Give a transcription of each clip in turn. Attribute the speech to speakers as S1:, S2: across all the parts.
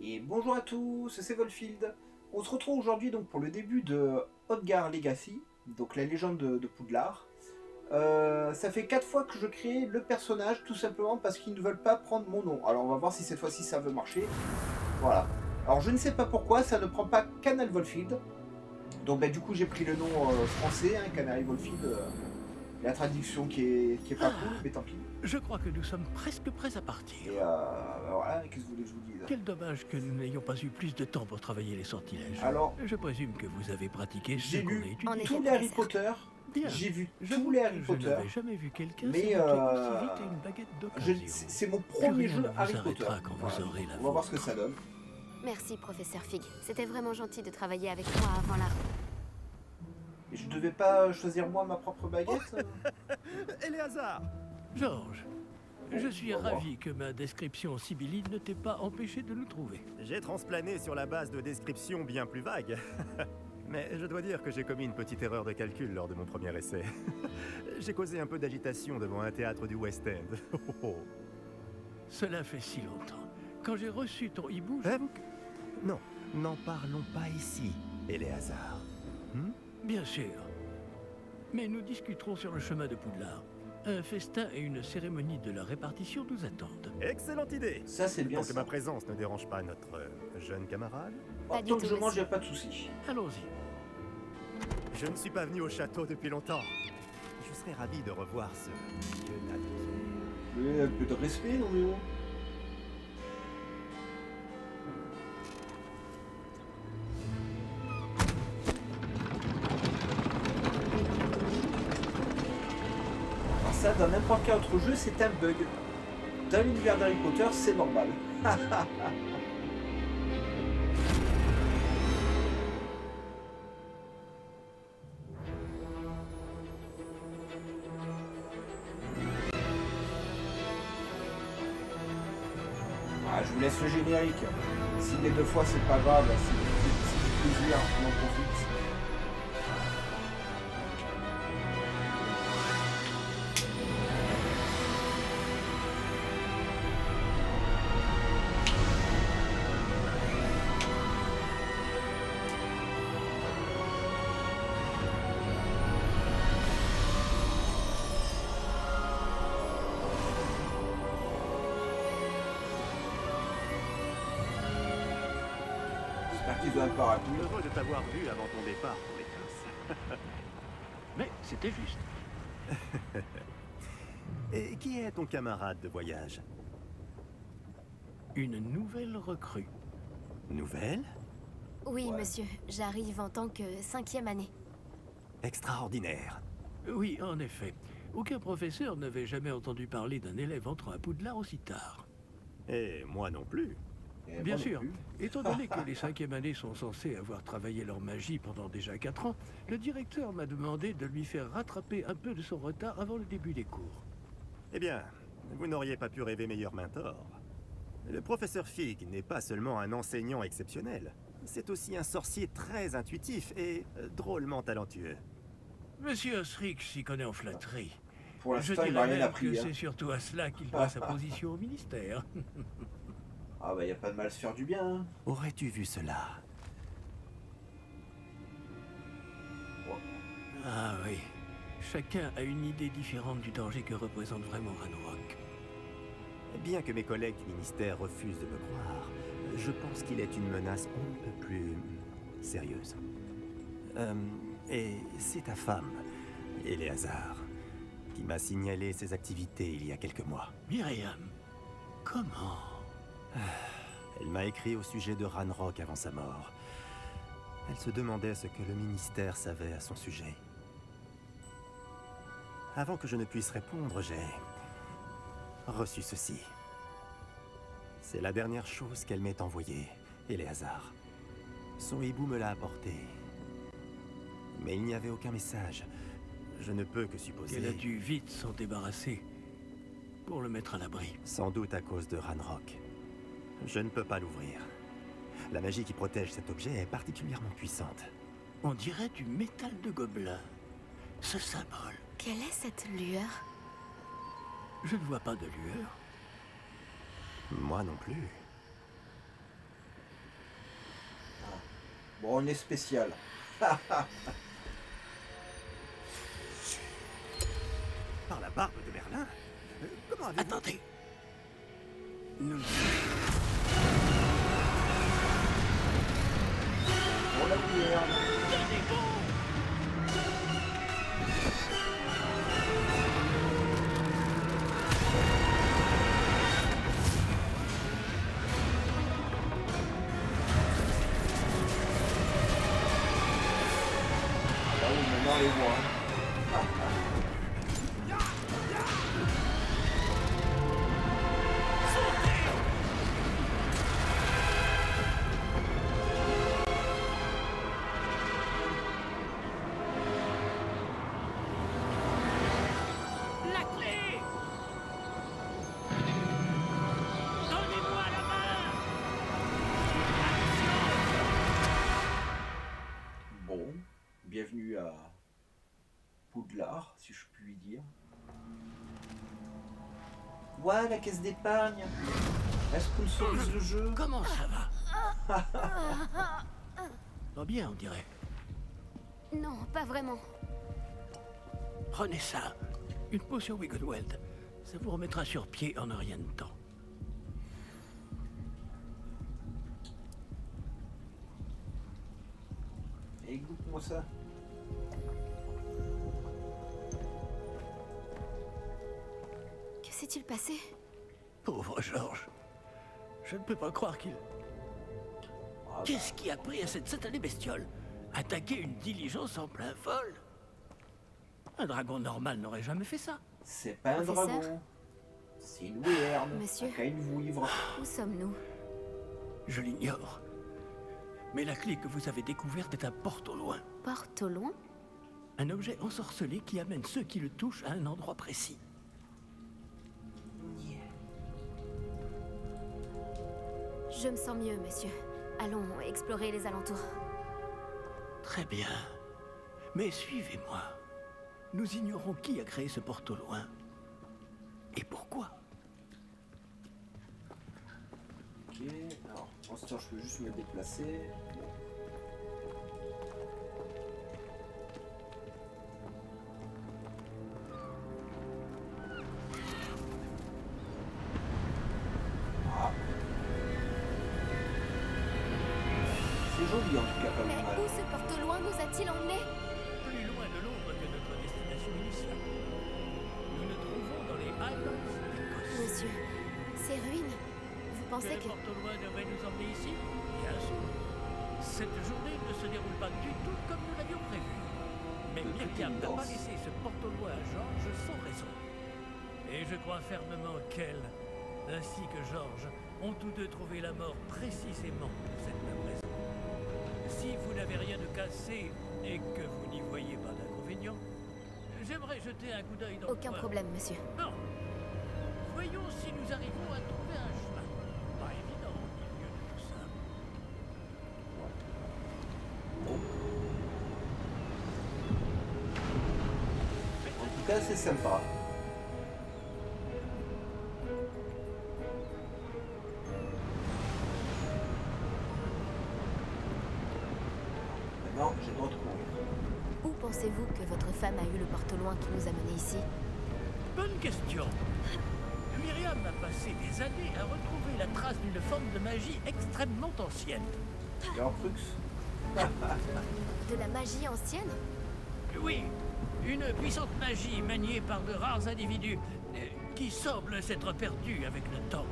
S1: Et bonjour à tous, c'est Volfield. On se retrouve aujourd'hui donc pour le début de Hodgar Legacy, donc la légende de Poudlard. Ça fait 4 fois que je crée le personnage, tout simplement parce qu'ils ne veulent pas prendre mon nom. Alors on va voir si cette fois-ci ça veut marcher. Voilà. Alors je ne sais pas pourquoi, ça ne prend pas Canal Volfield. Donc du coup j'ai pris le nom français, hein, Canary Volfield. La traduction qui est pas cool, mais tant pis.
S2: Je crois que nous sommes presque prêts à partir.
S1: Et voilà, qu'est-ce que vous voulez que je vous dise?
S2: Quel dommage que nous n'ayons pas eu plus de temps pour travailler les sortilèges.
S1: Alors,
S2: je présume que vous avez pratiqué ce
S1: j'ai
S2: qu'on a
S1: lu
S2: étudié.
S1: tous les Harry Potter.
S2: Bien.
S1: J'ai vu
S2: J'avoue
S1: tous les
S2: que
S1: Harry
S2: je
S1: Potter.
S2: n'avais jamais vu quelqu'un
S1: Mais
S2: aussi vite à une baguette d'occasion.
S1: c'est mon
S2: Plus
S1: premier
S2: rien
S1: jeu
S2: ne vous
S1: Harry Potter.
S2: arrêtera quand vous aurez la
S1: On va voir ce que
S2: vôtre.
S1: ça donne.
S3: Merci, professeur Fig. C'était vraiment gentil de travailler avec moi avant la...
S1: Et je devais pas choisir moi ma propre baguette.
S4: Éléazar!
S2: Georges, je suis
S1: Au revoir.
S2: ravi que ma description sibylline ne t'ait pas empêché de nous trouver.
S4: J'ai transplané sur la base de descriptions bien plus vagues. Mais je dois dire que j'ai commis une petite erreur de calcul lors de mon premier essai. J'ai causé un peu d'agitation devant un théâtre du West End.
S2: Cela fait si longtemps. Quand j'ai reçu ton hibou,
S4: Non, n'en parlons pas ici, Éléazar.
S2: bien sûr. Mais nous discuterons sur le chemin de Poudlard. Un festin et une cérémonie de la répartition nous attendent.
S4: Excellente idée!
S1: Ça c'est bien
S4: Tant que
S1: ça.
S4: ma présence ne dérange pas notre jeune camarade.
S3: Pas du
S1: Tant que
S3: tout,
S1: je mange,
S3: monsieur.
S1: y a pas de souci.
S2: Allons-y.
S4: Je ne suis pas venu au château depuis longtemps. Je serais ravi de revoir ce vieux navire.
S1: Mais un peu de respect, non mais oh. Alors ça, dans n'importe quel autre jeu, c'est un bug. Dans l'univers d'Harry Potter, c'est normal. Ah, je vous laisse le générique. Si les 2 fois c'est pas grave, c'est du plaisir, on en profite. J'espère qu'ils ont un parapluie.
S4: Heureux de t'avoir vu avant ton départ pour l'Écosse.
S2: Mais c'était juste.
S4: Et qui est ton camarade de voyage?
S2: Une nouvelle recrue.
S4: Nouvelle?
S3: Oui,
S1: Ouais.
S3: monsieur. J'arrive en tant que 5e année.
S4: Extraordinaire.
S2: Oui, en effet. Aucun professeur n'avait jamais entendu parler d'un élève entrant à Poudlard aussi tard.
S4: Et moi non plus.
S1: Et
S2: Bien
S1: moi non
S2: sûr.
S1: plus.
S2: Étant donné que les 5e années sont censées avoir travaillé leur magie pendant déjà 4 ans, le directeur m'a demandé de lui faire rattraper un peu de son retard avant le début des cours.
S4: Eh bien, vous n'auriez pas pu rêver meilleur mentor. Le professeur Fig n'est pas seulement un enseignant exceptionnel, c'est aussi un sorcier très intuitif et drôlement talentueux.
S2: Monsieur Osric s'y connaît en flatterie.
S1: Pour
S2: Je
S1: l'instant, il
S2: dirais
S1: m'a rien
S2: même
S1: appris.
S2: que
S1: Hein.
S2: c'est surtout à cela qu'il doit sa position au ministère.
S1: Ah bah y a pas de mal à se faire du bien. Hein.
S4: Aurais-tu vu cela?
S2: Ah oui. Chacun a une idée différente du danger que représente vraiment Ranrock.
S4: Bien que mes collègues du ministère refusent de me croire, je pense qu'il est une menace on ne peut plus sérieuse. Et c'est ta femme, Éléazar, qui m'a signalé ses activités il y a quelques mois.
S2: Myriam, comment?
S4: Elle m'a écrit au sujet de Ranrock avant sa mort. Elle se demandait ce que le ministère savait à son sujet. Avant que je ne puisse répondre, j'ai reçu ceci. C'est la dernière chose qu'elle m'ait envoyée, Éléazar. Son hibou me l'a apporté. Mais il n'y avait aucun message. Je ne peux que supposer...
S2: Elle a dû vite s'en débarrasser pour le mettre à l'abri.
S4: Sans doute à cause de Ranrock. Je ne peux pas l'ouvrir. La magie qui protège cet objet est particulièrement puissante.
S2: On dirait du métal de gobelin. Ce symbole.
S3: Quelle est cette lueur?
S2: Je ne vois pas de lueur.
S4: Moi non plus.
S1: Bon, on est spécial.
S4: Par la barbe de Merlin? Comment avez-vous...
S2: Attendez. Nous...
S1: On l'a ouvert. Ah oui, maintenant les voit.
S2: La clé! Donnez-moi la main!
S1: Bon, bienvenue à Poudlard, si je puis dire. Ouais, la caisse d'épargne. Elle sponsorise le jeu.
S2: Comment ça va? Pas bien, on dirait.
S3: Non, pas vraiment.
S2: Prenez ça. Une potion Wiggleweld. Ça vous remettra sur pied en un rien de temps.
S1: Et goûte-moi ça.
S3: Que s'est-il passé?
S2: Pauvre Georges. Je ne peux pas croire qu'il...
S1: Ah,
S2: Qu'est-ce qui a pris à cette satanée bestiole? Attaquer une diligence en plein vol? Un dragon normal n'aurait jamais fait ça.
S1: c'est pas un
S3: Professeur
S1: dragon. C'est une werne.
S3: Monsieur
S1: Un caïn vouivre.
S3: Où sommes-nous?
S2: Je l'ignore. Mais la clé que vous avez découverte est un porte au loin.
S3: Porte au loin?
S2: Un objet ensorcelé qui amène ceux qui le touchent à un endroit précis.
S3: Je me sens mieux, monsieur. Allons explorer les alentours.
S2: Très bien. Mais suivez-moi. Nous ignorons qui a créé ce porte au loin. Et pourquoi?
S1: Ok, alors, pour l'instant, je peux juste me déplacer. Ah. C'est joli en tout cas, pas
S3: Mais
S1: mal.
S3: où ce porte au loin nous a-t-il emmenés?
S2: Plus loin de Londres que notre destination initiale. Nous nous trouvons dans les Highlands d'Écosse.
S3: Monsieur, ces ruines, vous pensez
S2: Le
S3: que...
S2: porte au loin devrait nous emmener ici? Bien sûr. Cette journée ne se déroule pas du tout comme nous l'avions prévu. Mais Myriam n'a pas laissé ce porte au loin à Georges sans raison. Et je crois fermement qu'elle, ainsi que Georges, ont tous deux trouvé la mort précisément pour cette même raison. Si vous n'avez rien de cassé et que vous n'y voyez pas d'inconvénient, j'aimerais jeter un coup d'œil dans
S3: Aucun
S2: le coin.
S3: problème, monsieur.
S2: Non. Voyons si nous arrivons à trouver un chemin. Pas évident au milieu de tout ça.
S1: En tout cas, c'est sympa. Maintenant, j'ai le droit de courir.
S3: Où pensez-vous que votre femme a eu le porte au loin qui nous a menés ici?
S2: Bonne question. Myriam a passé des années à retrouver la trace d'une forme de magie extrêmement ancienne.
S1: Et en crux.
S3: De la magie ancienne?
S2: Oui, une puissante magie maniée par de rares individus qui semble s'être perdue avec le temps.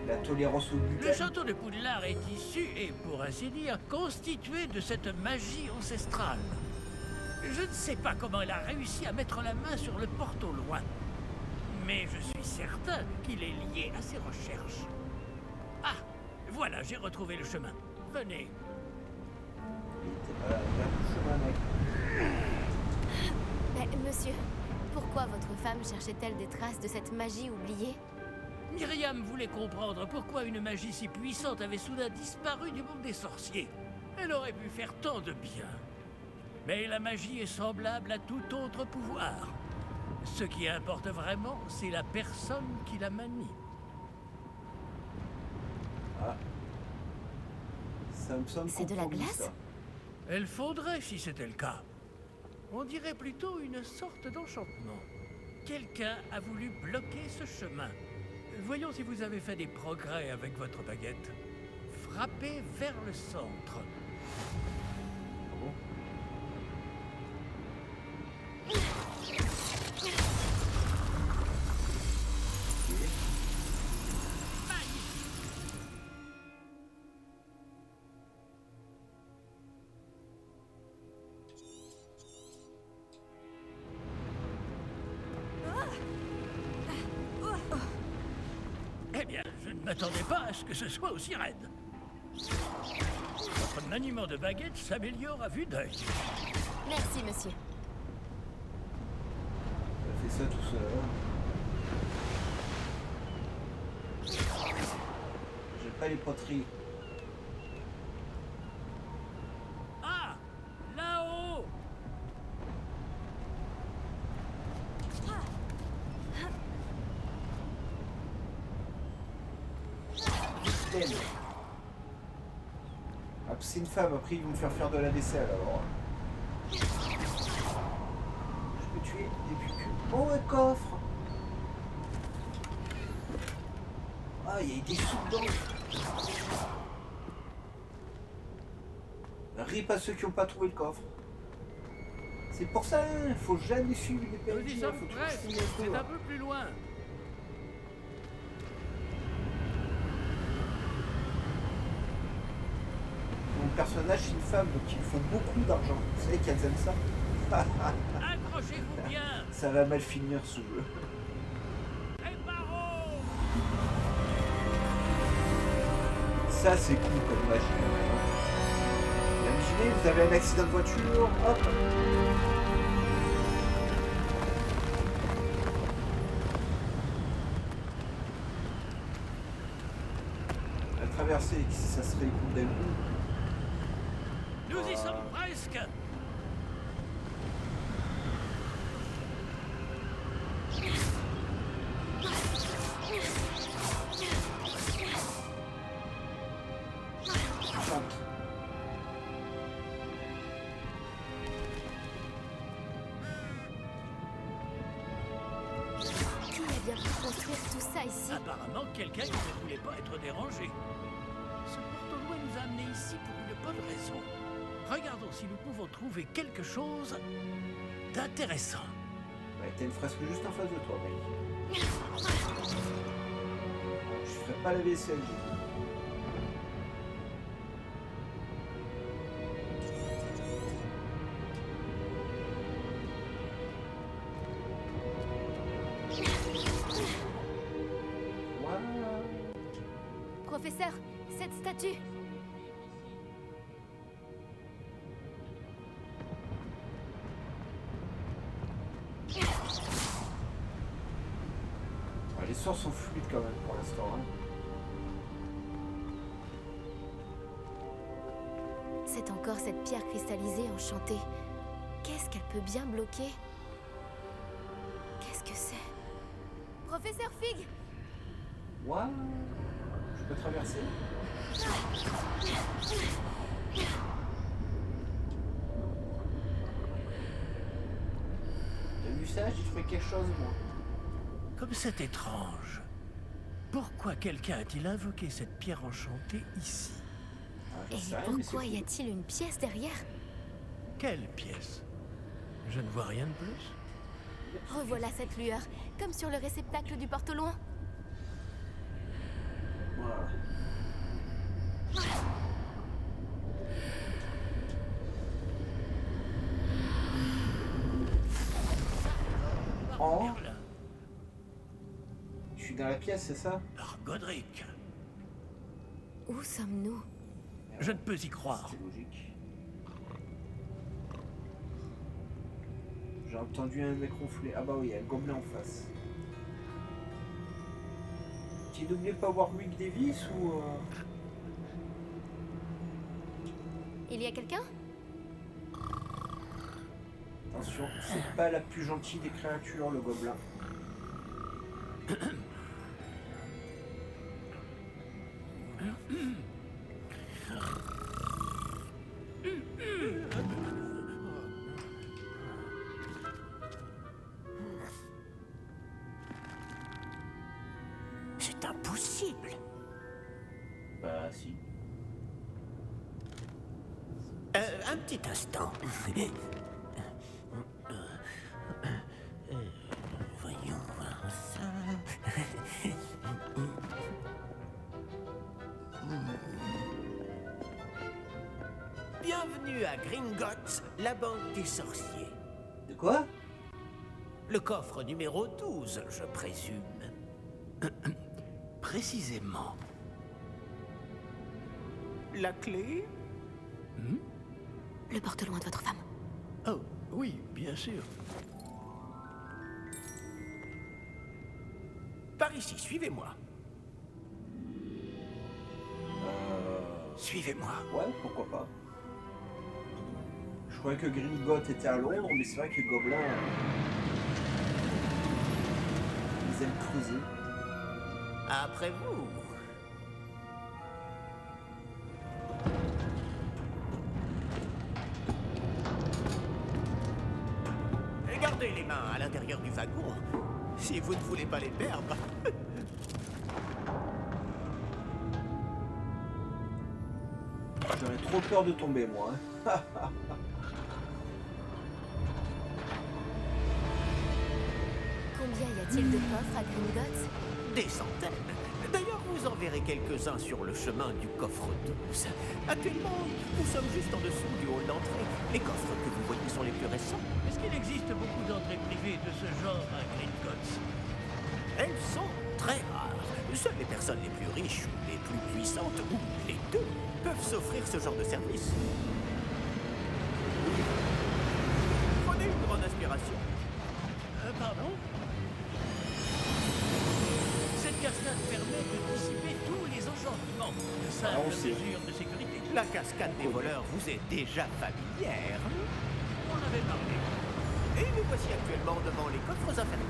S1: La tolérance au
S2: Le
S1: gluten.
S2: château de Poudlard est issu et, pour ainsi dire, constitué de cette magie ancestrale. Je ne sais pas comment elle a réussi à mettre la main sur le porte au loin. Mais je suis certain qu'il est lié à ses recherches. Ah, voilà, j'ai retrouvé le chemin. Venez.
S1: Il était pas là, le chemin, mec.
S3: Mais monsieur, pourquoi votre femme cherchait-elle des traces de cette magie oubliée?
S2: Myriam voulait comprendre pourquoi une magie si puissante avait soudain disparu du monde des sorciers. Elle aurait pu faire tant de bien. Mais la magie est semblable à tout autre pouvoir. Ce qui importe vraiment, c'est la personne qui la manie.
S1: Ah. Ça me semble
S3: C'est de la
S1: compromis,
S3: glace?
S1: ça.
S2: Elle faudrait si c'était le cas. On dirait plutôt une sorte d'enchantement. Quelqu'un a voulu bloquer ce chemin. Voyons si vous avez fait des progrès avec votre baguette. Frappez vers le centre.
S1: Ah bon? Ok.
S2: Eh bien, je ne m'attendais pas à ce que ce soit aussi raide. Votre maniement de baguette s'améliore à vue d'œil.
S3: Merci, monsieur.
S1: On a fait ça tout seul. J'ai pas les poteries.
S2: Ah! Là-haut!
S1: Putain. Ah, c'est une femme, après ils vont me faire de la vaisselle alors. Je peux tuer des puces. Oh, un coffre! Ah, il y a des sous dedans! RIP à ceux qui n'ont pas trouvé le coffre. C'est pour ça, hein, faut jamais suivre les
S2: Nous
S1: PNJ,
S2: y
S1: faut
S2: sommes
S1: toujours
S2: presque.
S1: suivre un peu,
S2: C'est
S1: hein.
S2: un peu plus loin.
S1: Mon personnage c'est une femme, donc il faut beaucoup d'argent. Vous savez qu'elles aiment ça?
S2: Accrochez-vous bien.
S1: Ça va mal finir ce jeu.
S2: Réparons.
S1: Ça c'est cool comme magie. Imaginez, vous avez un accident de voiture, hop. La traversée, si ça serait le coup d'un coup.
S2: Nous y sommes presque.
S1: Chante.
S3: Qui a bien pu construire tout ça ici?
S2: Apparemment, quelqu'un qui ne voulait pas être dérangé. Ce porte-loin nous a amenés ici pour une bonne raison. Regardons si nous pouvons trouver quelque chose d'intéressant.
S1: Ouais, t'as une fresque juste en face de toi, mec. Je ferai pas la vaisselle, j'ai dit. Voilà.
S3: Professeur, cette statue.
S1: Ouais, les sorts sont fluides quand même pour l'instant. Hein.
S3: C'est encore cette pierre cristallisée enchantée. Qu'est-ce qu'elle peut bien bloquer? Qu'est-ce que c'est? Professeur Fig!
S1: What? Je peux traverser? T'as vu ça? J'ai trouvé quelque chose, moi.
S2: Comme c'est étrange. Pourquoi quelqu'un a-t-il invoqué cette pierre enchantée ici?
S1: Ah, j'en
S3: Et
S1: sais rien, mais
S3: pourquoi
S1: c'est
S3: y
S1: cool.
S3: a-t-il une pièce derrière?
S2: Quelle pièce? Je ne vois rien de plus.
S3: Revoilà cette lueur, comme sur le réceptacle du porte au loin.
S1: Voilà. Oh.
S2: Merlin.
S1: Je suis dans la pièce, c'est ça?
S2: Par Godric.
S3: Où sommes-nous?
S2: Je ne peux y croire.
S1: C'est logique. J'ai entendu un mec ronfler. Ah bah oui, il y a un gobelin en face. Tu n'oublies pas Warwick Davis ou...
S3: Il y a quelqu'un?
S1: Attention, c'est pas la plus gentille des créatures, le gobelin.
S5: possible.
S1: Bah si.
S5: Un petit instant. Voyons voir ça. Bienvenue à Gringotts, la banque des sorciers.
S1: De quoi?
S5: Le coffre numéro 12, je présume.
S2: Précisément.
S5: La clé?
S3: Le porte-loin de votre femme.
S2: Oh, oui, bien sûr.
S5: Par ici, suivez-moi. Suivez-moi.
S1: Ouais, pourquoi pas. Je croyais que Gringotts était à Londres, mais c'est vrai que les gobelins... ils aiment creuser.
S5: Après vous. Et gardez les mains à l'intérieur du wagon, si vous ne voulez pas les perdre.
S1: J'aurais trop peur de tomber, moi. Hein.
S3: Combien y a-t-il de coffres à Gringotts?
S5: Des centaines. D'ailleurs, vous en verrez quelques-uns sur le chemin du coffre 12. Actuellement, nous sommes juste en dessous du hall d'entrée. Les coffres que vous voyez sont les plus récents.
S2: Est-ce qu'il existe beaucoup d'entrées privées de ce genre à Gringotts?
S5: Elles sont très rares. Seules les personnes les plus riches ou les plus puissantes, ou les deux, peuvent s'offrir ce genre de service. Prenez une grande inspiration.
S2: Pardon? Cette cascade permet de dissiper tous les enchantements. De simples
S1: on sait.
S2: mesures de sécurité.
S5: La cascade des voleurs vous est déjà familière.
S2: On avait parlé.
S5: Et nous voici actuellement devant les coffres infernaux.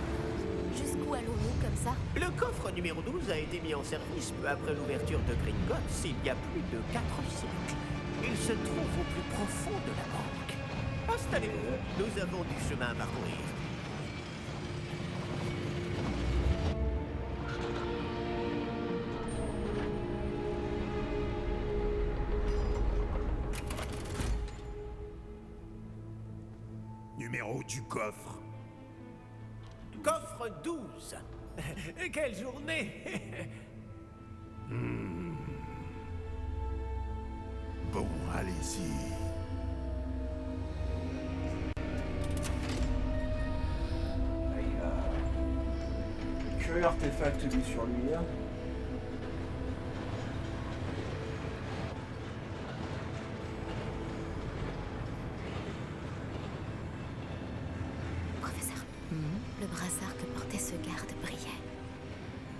S3: Jusqu'où allons-nous comme ça?
S5: Le coffre numéro 12 a été mis en service peu après l'ouverture de Gringotts il y a plus de 4 siècles. Il se trouve au plus profond de la banque. Installez-vous, nous avons du chemin à parcourir.
S6: Numéro du coffre.
S5: Coffre 12. Quelle journée.
S6: Bon, allez-y.
S1: Il a... Curieux artefact lui sur lui. Hein.
S3: Professeur, le brassard que portait ce garde brillait.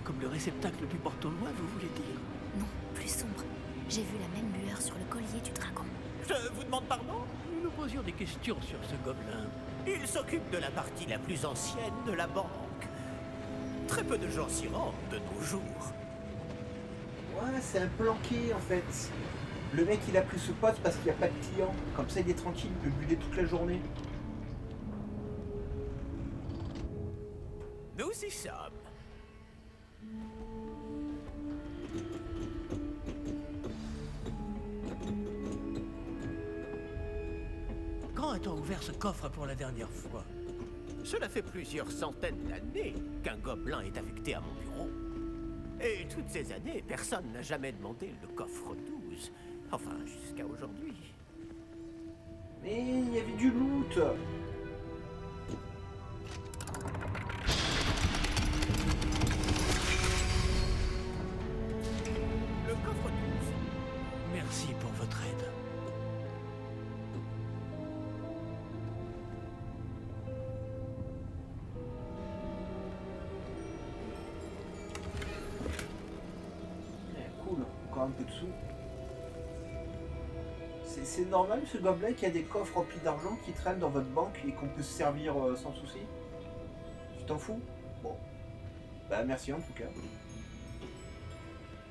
S2: Comme le réceptacle du porte-au-loin, vous voulez dire?
S3: Non, plus sombre. J'ai vu la même lueur sur le collier du dragon.
S5: Je vous demande pardon?
S2: Nous nous posions des questions sur ce gobelin.
S5: Il s'occupe de la partie la plus ancienne de la banque. Très peu de gens s'y rendent de nos jours.
S1: Ouais, c'est un planqué en fait. Le mec il a pris ce poste parce qu'il n'y a pas de clients. Comme ça il est tranquille, il peut buller toute la journée.
S5: Nous y sommes.
S2: Quand a-t-on ouvert ce coffre pour la dernière fois?
S5: Cela fait plusieurs centaines d'années qu'un gobelin est affecté à mon bureau. Et toutes ces années, personne n'a jamais demandé le coffre 12. Enfin, jusqu'à aujourd'hui.
S1: Mais il y avait du loot.
S5: Le coffre 12.
S2: Merci pour votre aide.
S1: Cool, encore un peu de sous. C'est normal ce gobelet qui a des coffres remplis d'argent qui traînent dans votre banque et qu'on peut se servir sans souci? Tu t'en fous? Bon. Bah merci en tout cas.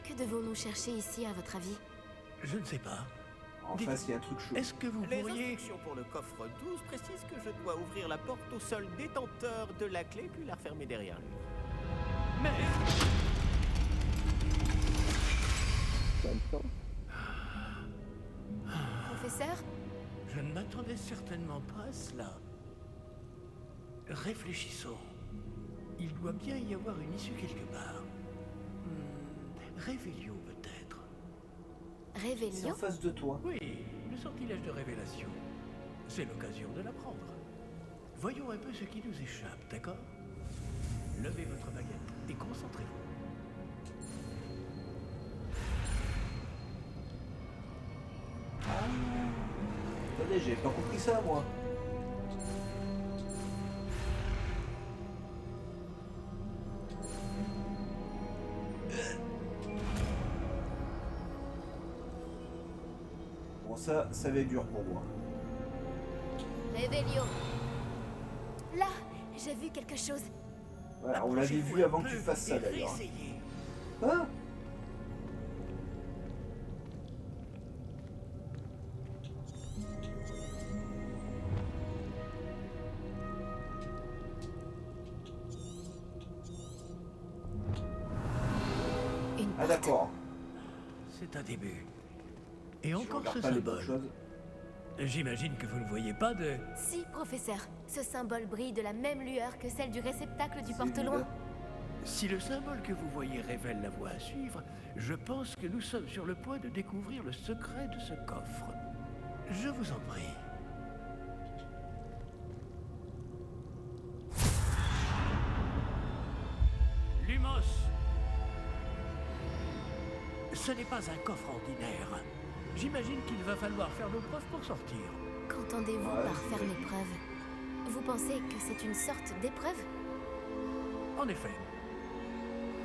S3: Que devons-nous chercher ici, à votre avis?
S2: Je ne sais pas.
S1: En face il y a un truc chaud.
S2: Est-ce que vous
S5: Les
S2: pourriez...
S5: instructions pour le coffre 12 précisent que je dois ouvrir la porte au seul détenteur de la clé puis la refermer derrière lui.
S2: Mais...
S3: Professeur?
S2: Je ne m'attendais certainement pas à cela. Réfléchissons. Il doit bien y avoir une issue quelque part. Révélio peut-être.
S1: C'est en
S3: Révélio?
S1: face de toi.
S2: Oui, le sortilège de révélation. C'est l'occasion de l'apprendre. Voyons un peu ce qui nous échappe, d'accord? Levez votre baguette et concentrez-vous.
S1: Attendez, j'avais pas compris ça, moi. Bon, ça va être dur pour moi.
S3: Révélio. Là, j'ai vu quelque chose.
S1: Voilà, on l'avait vu avant que tu fasses ça, d'ailleurs.
S2: Réessayez.
S1: Hein?
S3: Une
S1: Ah,
S3: porte.
S1: d'accord.
S2: C'est un début. Et
S1: Je
S2: encore
S1: regarde
S2: ce
S1: pas les bonnes
S2: symbole.
S1: choses.
S2: J'imagine que vous ne voyez pas de...
S3: Si, professeur. Ce symbole brille de la même lueur que celle du réceptacle du
S1: C'est
S3: porte-loin.
S1: évident.
S2: Si le symbole que vous voyez révèle la voie à suivre, je pense que nous sommes sur le point de découvrir le secret de ce coffre. Je vous en prie. Lumos! Ce n'est pas un coffre ordinaire. J'imagine qu'il va falloir faire nos preuves pour sortir.
S3: Qu'entendez-vous
S1: Ouais,
S3: par faire
S1: j'imagine.
S3: l'épreuve? Vous pensez que c'est une sorte d'épreuve?
S2: En effet.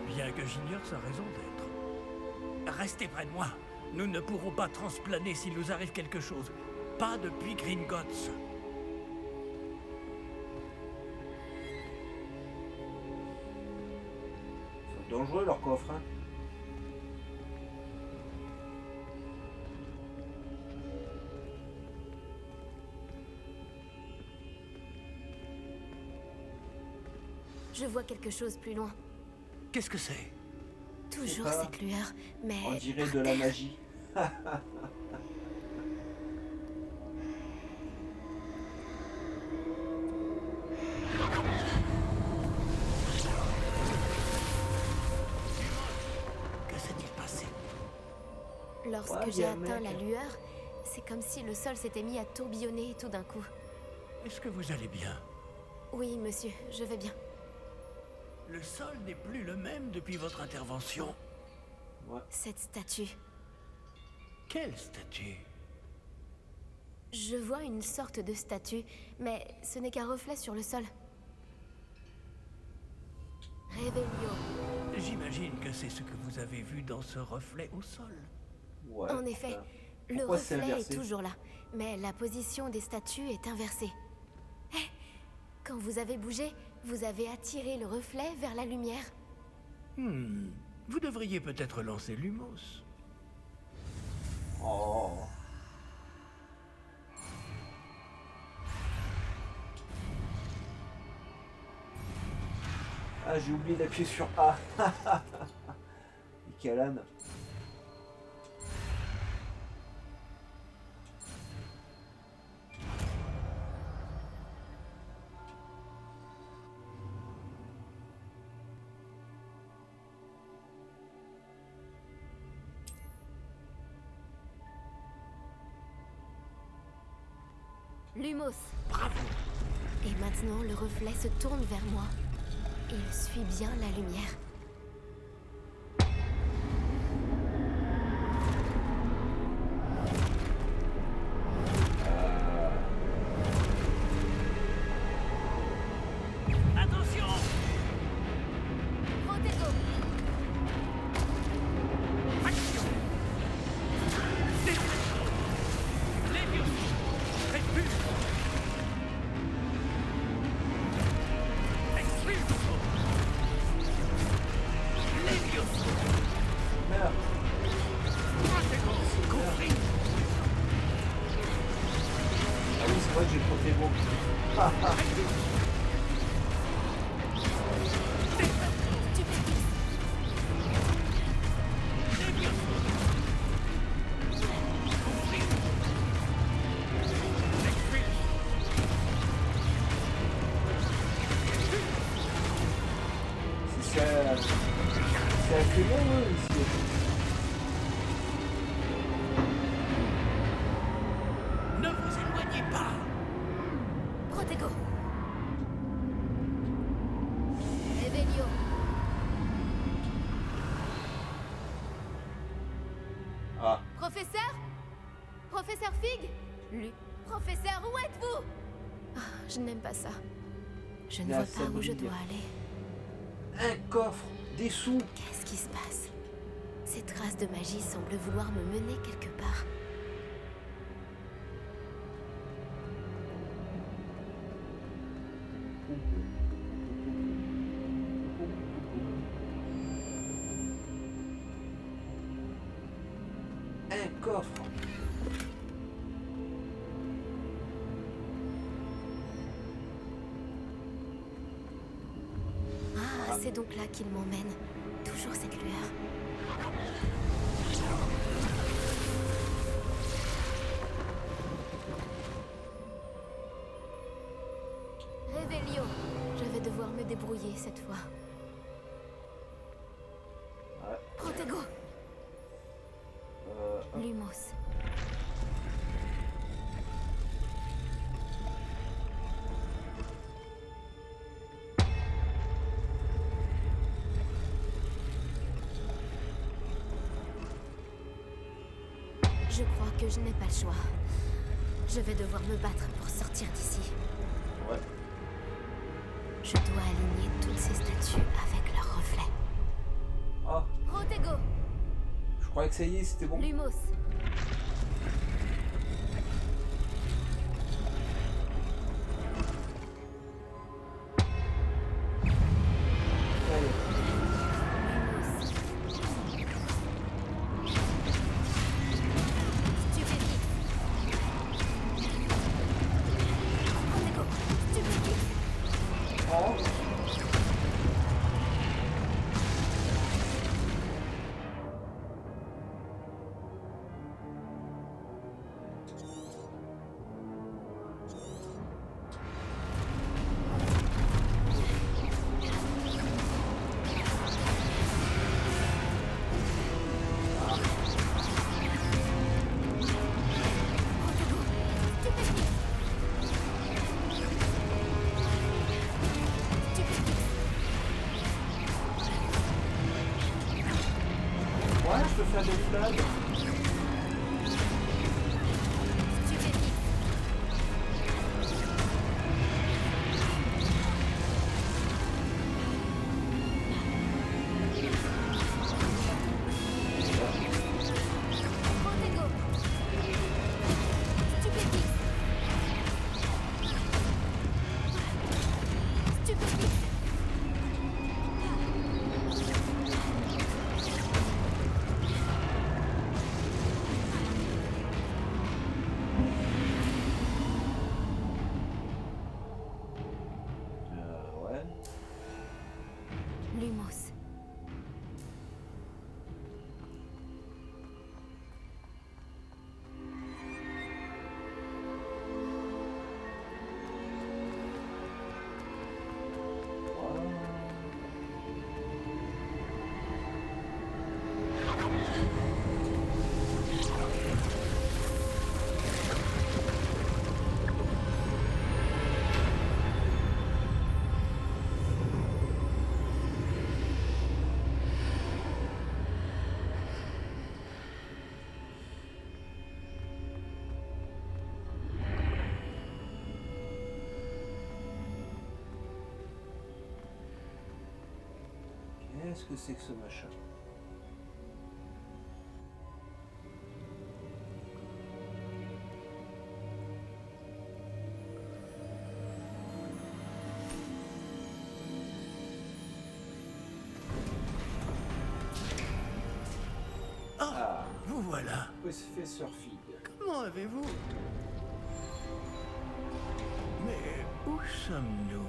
S2: Bien que j'ignore sa raison d'être. Restez près de moi. Nous ne pourrons pas transplaner s'il nous arrive quelque chose. Pas depuis Gringotts.
S1: C'est dangereux, leur coffre, hein.
S3: Je vois quelque chose plus loin.
S2: Qu'est-ce que c'est?
S3: Toujours
S1: pas.
S3: cette lueur, mais...
S1: On dirait
S3: par
S1: de la
S3: terre.
S1: magie.
S2: Que s'est-il passé?
S3: Lorsque
S1: Ouais,
S3: j'ai
S1: bien,
S3: atteint
S1: mec.
S3: la lueur, c'est comme si le sol s'était mis à tourbillonner tout d'un coup.
S2: Est-ce que vous allez bien?
S3: Oui, monsieur, je vais bien.
S2: Le sol n'est plus le même depuis votre intervention.
S3: Cette statue.
S2: Quelle statue?
S3: Je vois une sorte de statue, mais ce n'est qu'un reflet sur le sol. Révélio.
S2: J'imagine que c'est ce que vous avez vu dans ce reflet au sol.
S1: Ouais.
S3: En effet,
S1: ça.
S3: le
S1: Pourquoi c'est
S3: reflet est
S1: inversé?
S3: toujours là, mais la position des statues est inversée. Hé, quand vous avez bougé, vous avez attiré le reflet vers la lumière.
S2: Vous devriez peut-être lancer Lumos.
S1: Oh. Ah, j'ai oublié d'appuyer sur A. Nickel Anne.
S3: Lumos.
S2: Bravo!
S3: Et maintenant, le reflet se tourne vers moi. Il suit bien la lumière.
S2: Attention!
S3: Protego.
S2: Action! Déflexion! Lévius! Répulse! Expulse!
S1: C'est assez long ici.
S2: Ne vous éloignez pas.
S3: Protego. Revelio.
S1: Ah,
S3: Professeur? Professeur Fig? Lui. Professeur, où êtes-vous? Ah, je n'aime pas ça. Je ne
S1: La
S3: vois pas où je
S1: sablier.
S3: dois aller.
S1: un coffre, des sous.
S3: Qu'est-ce qui se passe? Ces traces de magie semblent vouloir me mener quelque part.
S1: Un coffre.
S3: Ah, c'est donc là qu'il m'emmène. Toujours cette lueur. Revelio. Je vais devoir me débrouiller cette fois.
S1: Ouais.
S3: Protego.
S1: Hop.
S3: Lumos. Je crois que je n'ai pas le choix. Je vais devoir me battre pour sortir d'ici.
S1: Ouais.
S3: Je dois aligner toutes ces statues avec leurs reflets.
S1: Ah,
S3: Protego.
S1: je croyais que ça y est, c'était bon.
S3: Lumos.
S1: Allez.
S3: Lumos. Stupéfix. Protego. Stupéfix.
S1: Oh.
S3: Protego. Stupéfix. Stupéfix.
S1: Ouais, je peux faire des flags.
S3: Stupéfix. Protego. Stupéfix. Stupéfix.
S1: Ouais.
S3: Lumos.
S1: Qu'est-ce que c'est que ce machin? Ah,
S2: Vous voilà.
S1: Professeur Fig.
S2: Comment avez-vous? Mais où sommes-nous?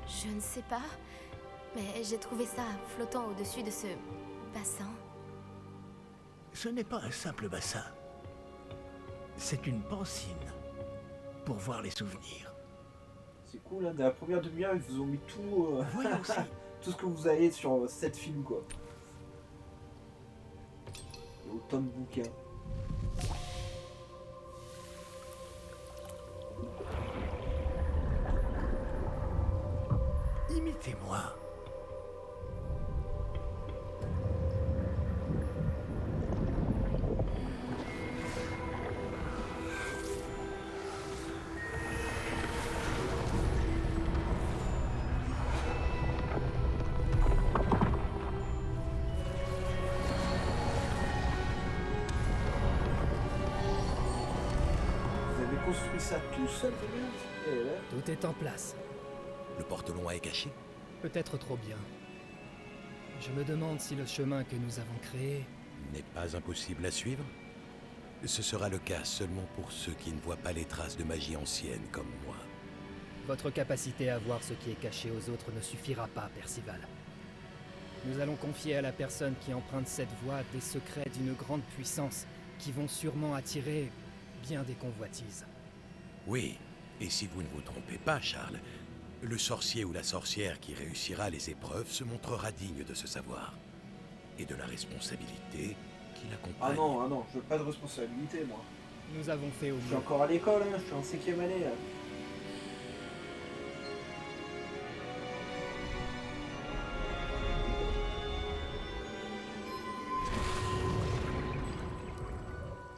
S3: Je ne sais pas, mais j'ai trouvé ça flottant au-dessus de ce bassin.
S2: Ce n'est pas un simple bassin. C'est une pancine pour voir les souvenirs.
S1: C'est cool, hein. Dans la première demi-heure, ils vous ont mis tout.
S2: Voyons si
S1: tout ce que vous avez sur 7 films, quoi. Et autant de bouquins.
S2: Imitez-moi.
S1: Vous avez construit ça tout seul, les gars? Eh ouais.
S7: Tout est en place.
S8: Le porte-loin est caché?
S7: Peut-être trop bien. Je me demande si le chemin que nous avons créé...
S8: N'est pas impossible à suivre? Ce sera le cas seulement pour ceux qui ne voient pas les traces de magie ancienne comme moi.
S7: Votre capacité à voir ce qui est caché aux autres ne suffira pas, Percival. Nous allons confier à la personne qui emprunte cette voie des secrets d'une grande puissance qui vont sûrement attirer bien des convoitises.
S8: Oui, et si vous ne vous trompez pas, Charles, le sorcier ou la sorcière qui réussira les épreuves se montrera digne de ce savoir. Et de la responsabilité qui l'accompagne.
S1: Ah non, je veux pas de responsabilité, moi.
S7: Nous avons fait au
S1: Je suis
S7: mieux.
S1: encore à l'école, hein, je suis en 5e année, là.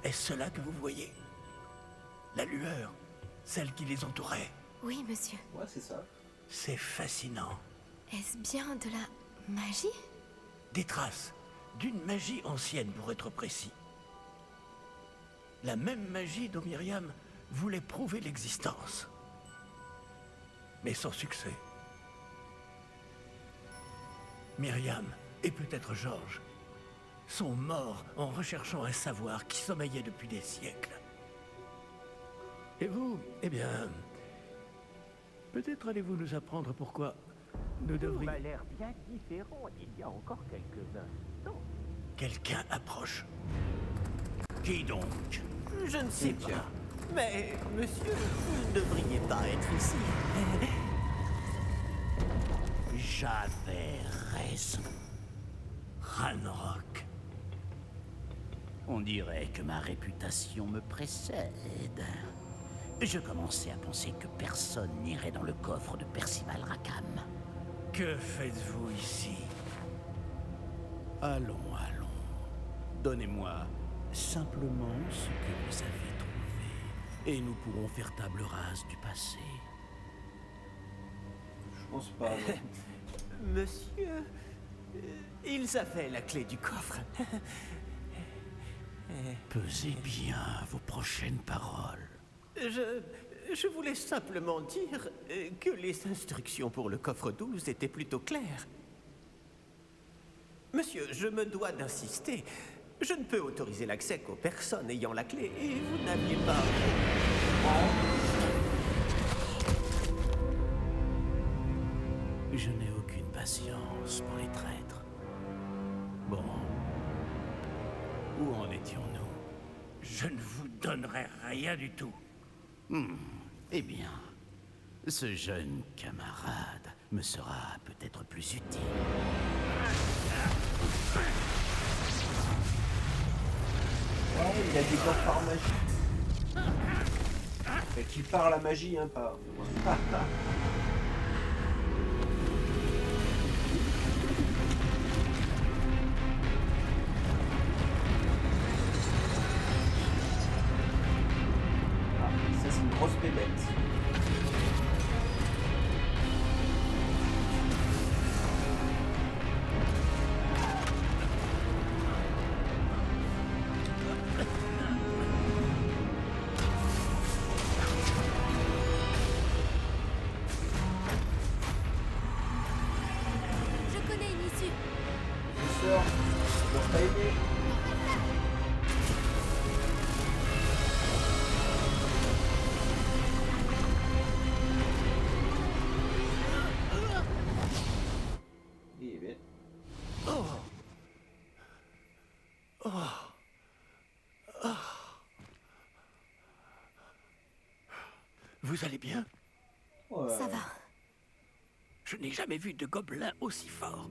S2: Est-ce cela que vous voyez? La lueur, celle qui les entourait.
S3: Oui, monsieur.
S1: Ouais, c'est ça.
S2: C'est fascinant.
S3: Est-ce bien de la magie?
S2: Des traces d'une magie ancienne, pour être précis. La même magie dont Myriam voulait prouver l'existence. Mais sans succès. Myriam, et peut-être Georges, sont morts en recherchant un savoir qui sommeillait depuis des siècles. Et vous, eh bien... Peut-être allez-vous nous apprendre pourquoi nous devrions...
S5: l'air bien différent il y a encore quelques instants.
S2: Quelqu'un approche. Qui donc?
S5: Je ne sais pas. Mais, monsieur, vous ne devriez pas être ici.
S2: J'avais raison. Ranrock.
S9: On dirait que ma réputation me précède. Je commençais à penser que personne n'irait dans le coffre de Percival Rackham.
S2: Que faites-vous ici?
S9: Allons. Donnez-moi simplement ce que vous avez trouvé. Et nous pourrons faire table rase du passé.
S1: Je pense pas. non.
S5: Monsieur, ils avaient la clé du coffre.
S9: Pesez bien vos prochaines paroles.
S5: Je voulais simplement dire que les instructions pour le coffre 12 étaient plutôt claires. Monsieur, je me dois d'insister. Je ne peux autoriser l'accès qu'aux personnes ayant la clé, et vous n'aviez pas...
S9: Je n'ai aucune patience pour les traîtres. Bon. Où en étions-nous?
S2: Je ne vous donnerai rien du tout.
S9: Eh bien, ce jeune camarade me sera peut-être plus utile.
S1: Ouais, il a des gants par magie. Et qui parle à magie, hein, pas. Ah, ça c'est une grosse bébête.
S3: Je connais une issue.
S1: Je sors. Je dois pas aimer. Il est bête.
S2: Vous allez bien?
S1: Ouais.
S3: Ça va.
S2: Je n'ai jamais vu de gobelin aussi fort.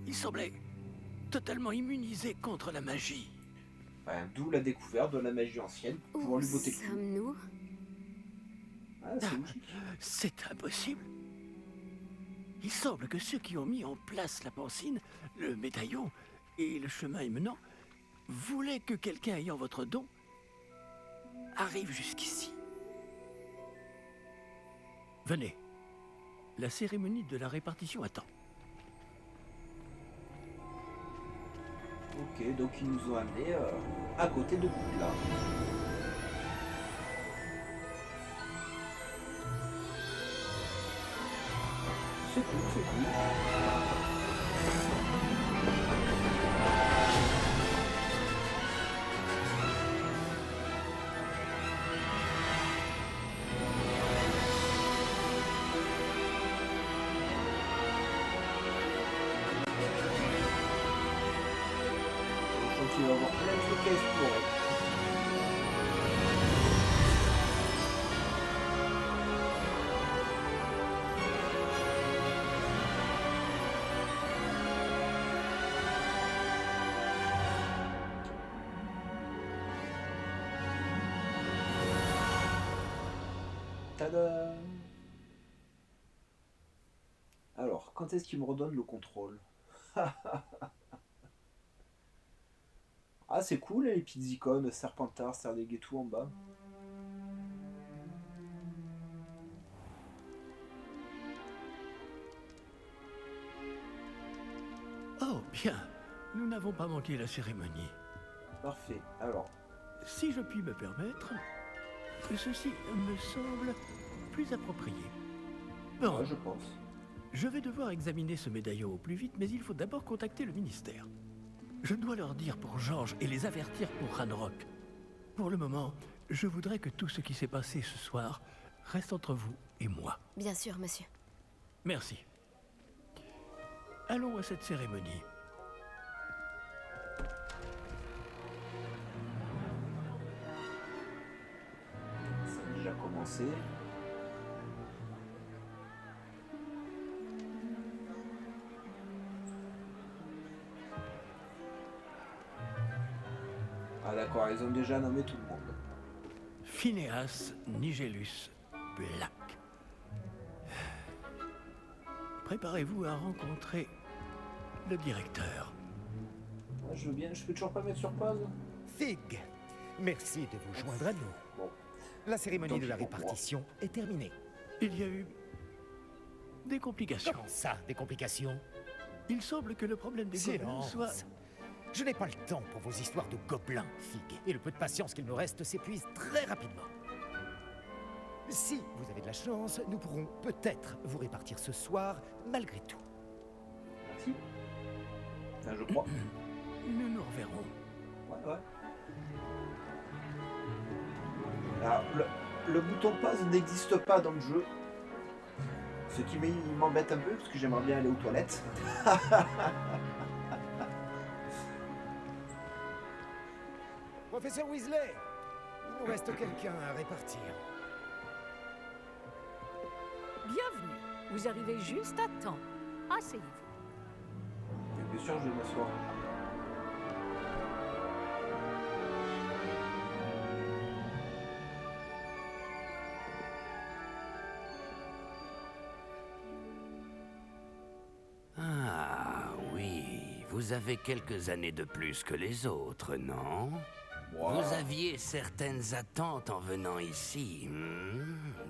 S2: Il semblait totalement immunisé contre la magie.
S1: Enfin, d'où la découverte de la magie ancienne pour pouvoir
S3: Où
S1: lui botter le cul.
S3: sommes-nous?
S1: Ah, c'est logique.
S2: C'est impossible. Il semble que ceux qui ont mis en place la pancine, le médaillon et le chemin émenant voulaient que quelqu'un ayant votre don arrive jusqu'ici. Venez. La cérémonie de la répartition attend.
S1: Ok, donc ils nous ont amenés à côté de Poudlard. C'est cool, c'est cool. Je sens qu'il va y avoir plein de trucs à explorer. Tada! Alors, quand est-ce qu'il me redonne le contrôle? Ah, c'est cool, les petites icônes, Serpentard, Stardeg et tout en bas.
S2: Oh, bien. Nous n'avons pas manqué la cérémonie.
S1: Parfait. Alors,
S2: Si je puis me permettre, ceci me semble plus approprié. Bon,
S1: ouais, je pense.
S2: je vais devoir examiner ce médaillon au plus vite, mais il faut d'abord contacter le ministère. Je dois leur dire pour Georges et les avertir pour Ranrock. Pour le moment, je voudrais que tout ce qui s'est passé ce soir reste entre vous et moi.
S3: Bien sûr, monsieur.
S2: Merci. Allons à cette cérémonie.
S1: Ça a déjà commencé. Ah d'accord, ils ont déjà nommé tout le monde.
S2: Phineas Nigellus Black. Préparez-vous à rencontrer le directeur.
S1: Ah, je veux bien, je peux toujours pas mettre sur pause.
S10: Fig, merci de vous joindre à nous.
S1: Bon,
S10: La cérémonie
S1: Tant
S10: de la
S1: pis pour moi.
S10: répartition est terminée.
S2: Il y a eu des complications.
S10: Comment ça, des complications?
S2: Il semble que le problème des gobelins
S10: Silence.
S2: soit...
S10: Je n'ai pas le temps pour vos histoires de gobelins, Fig. Et le peu de patience qu'il me reste s'épuise très rapidement. Si vous avez de la chance, nous pourrons peut-être vous répartir ce soir, malgré tout.
S1: merci. Enfin, je crois.
S2: Nous nous reverrons.
S1: Ouais, ouais. Alors, le bouton pause n'existe pas dans le jeu. Ce qui m'embête un peu, parce que j'aimerais bien aller aux toilettes.
S10: Professeur Weasley, il nous reste quelqu'un à répartir.
S11: Bienvenue. Vous arrivez juste à temps. Asseyez-vous.
S1: Et bien sûr, je vais m'asseoir.
S9: Ah oui, vous avez quelques années de plus que les autres, non? Vous aviez certaines attentes en venant ici,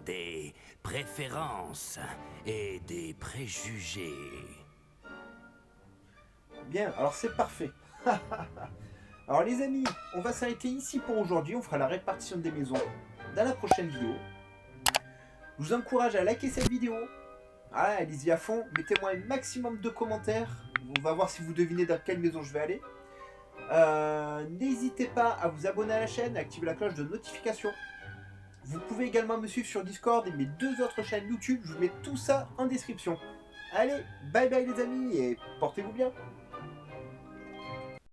S9: des préférences et des préjugés.
S1: Bien, alors c'est parfait. Alors les amis, on va s'arrêter ici pour aujourd'hui. On fera la répartition des maisons dans la prochaine vidéo. Je vous encourage à liker cette vidéo. Voilà, allez-y à fond. Mettez-moi un maximum de commentaires. On va voir si vous devinez dans quelle maison je vais aller. N'hésitez pas à vous abonner à la chaîne, à activer la cloche de notification. Vous pouvez également me suivre sur Discord et mes deux autres chaînes YouTube. Je vous mets tout ça en description. Allez, bye bye les amis et portez-vous bien.